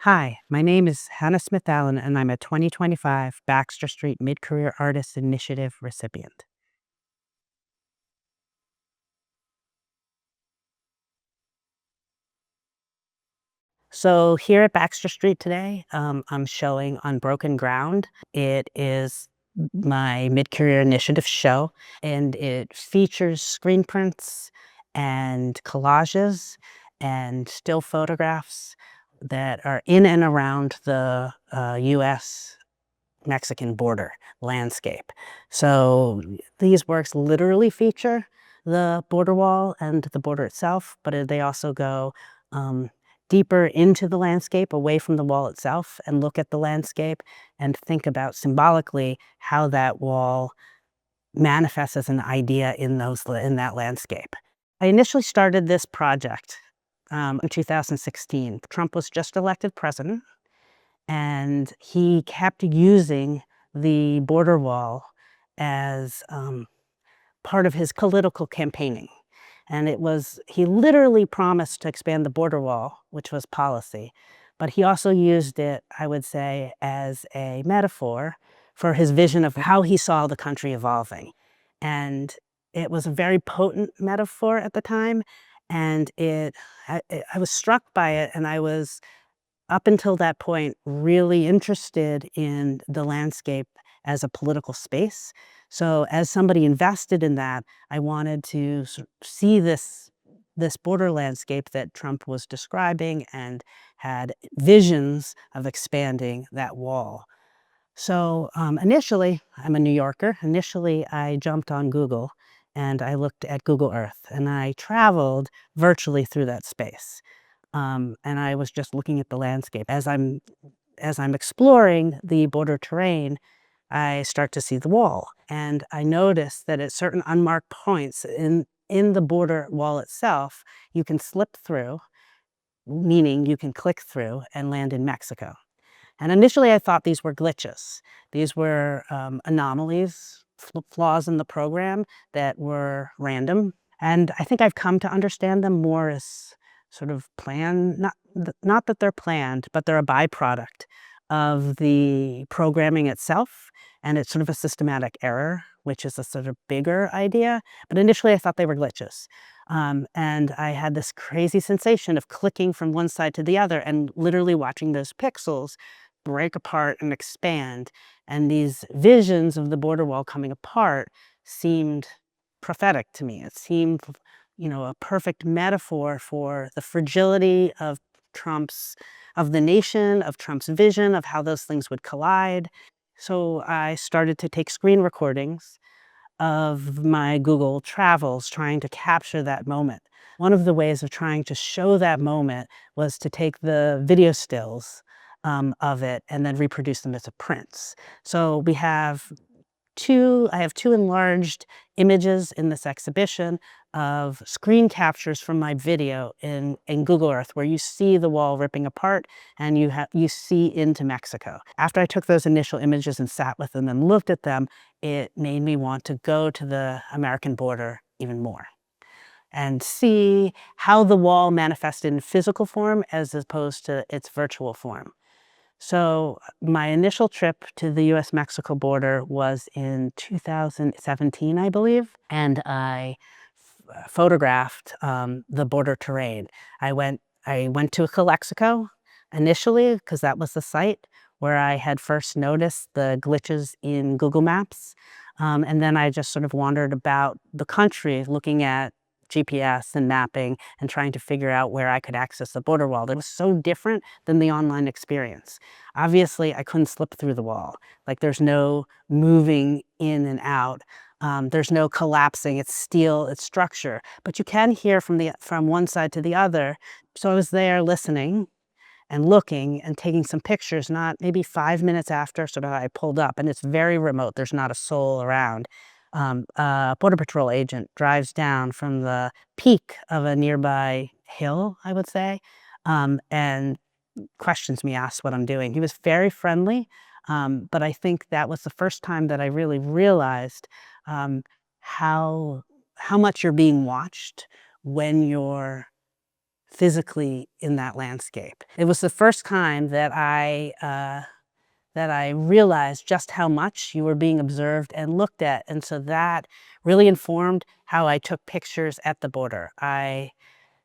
Hi, my name is Hannah Smith Allen, and I'm a 2025 Baxter Street Mid-Career Artist Initiative recipient. So here at Baxter Street today, I'm showing Unbroken Ground. It is my mid-career initiative show, and it features screen prints and collages and still photographs that are in and around the U.S. Mexican border landscape. So these works literally feature the border wall and the border itself, but they also go um, deeper into the landscape, away from the wall itself, and look at the landscape and think about symbolically how that wall manifests as an idea in that landscape. I initially started this project in 2016. Trump was just elected president, and he kept using the border wall as part of his political campaigning. And he literally promised to expand the border wall, which was policy, but he also used it, I would say, as a metaphor for his vision of how he saw the country evolving. And it was a very potent metaphor at the time, and I was struck by it, and I was up until that point, really interested in the landscape as a political space. So as somebody invested in that, I wanted to see this border landscape that Trump was describing and had visions of expanding that wall. So initially, I'm a New Yorker. Initially, I jumped on Google and I looked at Google Earth and I traveled virtually through that space. And I was just looking at the landscape. As I'm exploring the border terrain, I start to see the wall, and I notice that at certain unmarked points in the border wall itself, you can slip through, meaning you can click through and land in Mexico. And initially, I thought these were glitches. These were anomalies, flaws in the program that were random. And I think I've come to understand them more as sort of planned, not that they're planned, but they're a byproduct of the programming itself. And it's sort of a systematic error, which is a sort of bigger idea. But initially, I thought they were glitches. And I had this crazy sensation of clicking from one side to the other and literally watching those pixels break apart and expand. And these visions of the border wall coming apart seemed prophetic to me. It seemed, a perfect metaphor for the fragility of the nation, of Trump's vision, of how those things would collide. So I started to take screen recordings of my Google travels, trying to capture that moment. One of the ways of trying to show that moment was to take the video stills of it and then reproduce them as a prints. So I have two enlarged images in this exhibition of screen captures from my video in Google Earth, where you see the wall ripping apart and you see into Mexico. After I took those initial images and sat with them and looked at them, it made me want to go to the American border even more and see how the wall manifested in physical form as opposed to its virtual form. So my initial trip to the US-Mexico border was in 2017, I believe, and I photographed the border terrain. I went to Calexico initially because that was the site where I had first noticed the glitches in Google Maps. And then I just sort of wandered about the country looking at GPS and mapping and trying to figure out where I could access the border wall. It was so different than the online experience. Obviously, I couldn't slip through the wall. Like there's no moving in and out. There's no collapsing. It's steel, it's structure. But you can hear from one side to the other. So I was there listening and looking and taking some pictures, not maybe 5 minutes after sort of I pulled up, and it's very remote. There's not a soul around. A Border Patrol agent drives down from the peak of a nearby hill, I would say, and questions me, asks what I'm doing. He was very friendly, but I think that was the first time that I really realized um, how how much you're being watched when you're physically in that landscape. It was the first time that I realized just how much you were being observed and looked at, and so that really informed how I took pictures at the border. I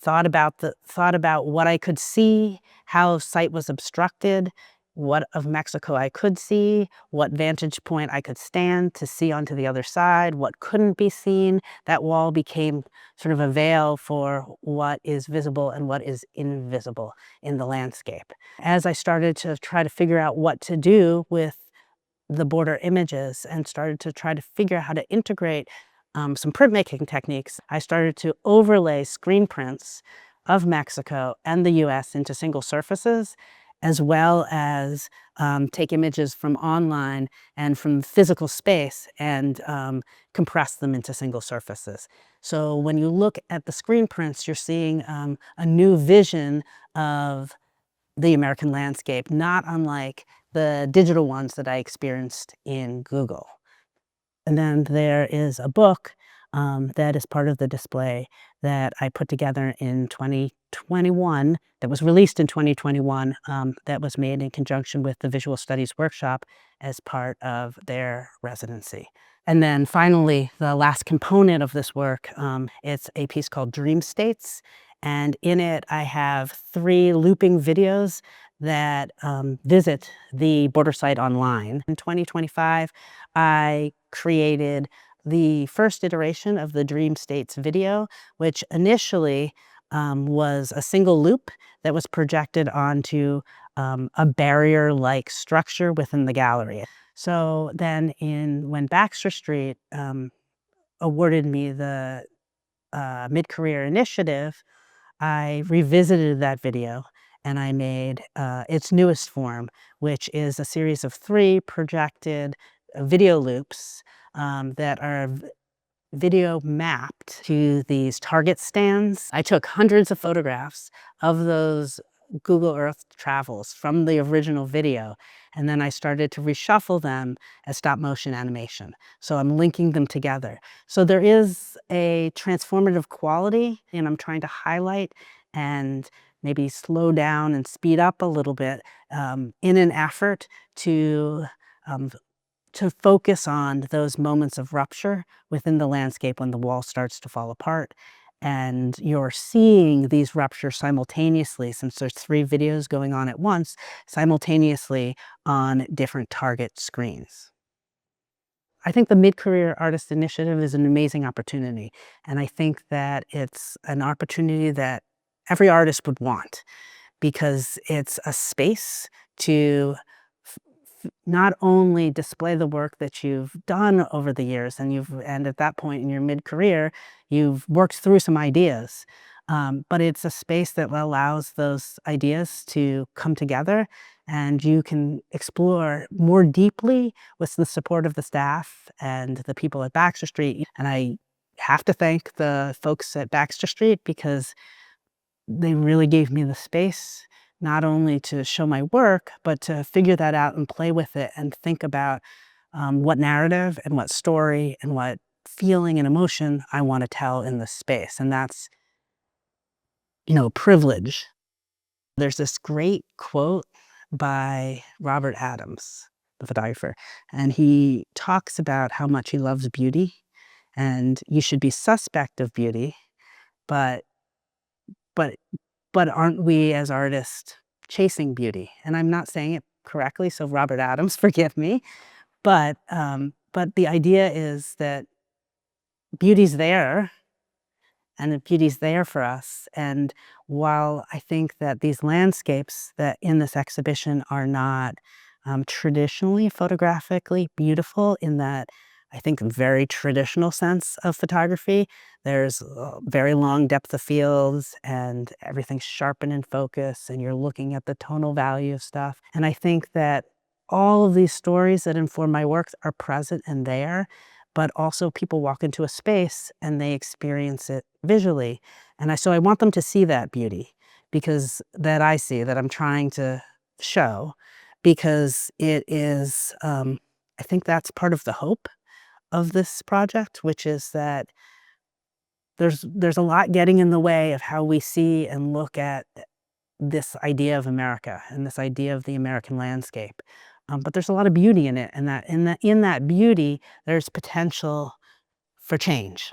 thought about what I could see, how sight was obstructed, what of Mexico I could see, what vantage point I could stand to see onto the other side, what couldn't be seen. That wall became sort of a veil for what is visible and what is invisible in the landscape. As I started to try to figure out what to do with the border images and started to try to figure out how to integrate some printmaking techniques, I started to overlay screen prints of Mexico and the US into single surfaces, as well as take images from online and from physical space and compress them into single surfaces. So when you look at the screen prints, you're seeing a new vision of the American landscape, not unlike the digital ones that I experienced in Google. And then there is a book that is part of the display that I put together in 2021, that was released in 2021, that was made in conjunction with the Visual Studies Workshop as part of their residency. And then finally, the last component of this work, it's a piece called Dream States. And in it, I have 3 looping videos that visit the border site online. In 2025, I created the first iteration of the Dream States video, which initially was a single loop that was projected onto a barrier-like structure within the gallery. So then when Baxter Street awarded me the mid-career initiative, I revisited that video and I made its newest form, which is a series of 3 projected video loops that are video mapped to these target stands. I took hundreds of photographs of those Google Earth travels from the original video, and then I started to reshuffle them as stop motion animation. So I'm linking them together. So there is a transformative quality, and I'm trying to highlight and maybe slow down and speed up a little bit in an effort um, to focus on those moments of rupture within the landscape when the wall starts to fall apart. And you're seeing these ruptures simultaneously, since there's 3 videos going on at once, simultaneously on different target screens. I think the Mid-Career Artist Initiative is an amazing opportunity, and I think that it's an opportunity that every artist would want, because it's a space to not only display the work that you've done over the years, and at that point in your mid-career, you've worked through some ideas, but it's a space that allows those ideas to come together, and you can explore more deeply with the support of the staff and the people at Baxter Street. And I have to thank the folks at Baxter Street, because they really gave me the space not only to show my work, but to figure that out and play with it and think about what narrative and what story and what feeling and emotion I want to tell in this space. And that's, privilege. There's this great quote by Robert Adams, the photographer, and he talks about how much he loves beauty, and you should be suspect of beauty, but but but aren't we as artists chasing beauty? And I'm not saying it correctly, so Robert Adams, forgive me. But the idea is that beauty's there, and the beauty's there for us. And while I think that these landscapes that in this exhibition are not traditionally photographically beautiful, in that I think very traditional sense of photography, there's a very long depth of fields and everything's sharp and in focus, and you're looking at the tonal value of stuff. And I think that all of these stories that inform my work are present and there, but also people walk into a space and they experience it visually. And so I want them to see that beauty, because that I see, that I'm trying to show, because it is, I think that's part of the hope of this project, which is that there's a lot getting in the way of how we see and look at this idea of America and this idea of the American landscape. But there's a lot of beauty in it, and in that beauty, there's potential for change.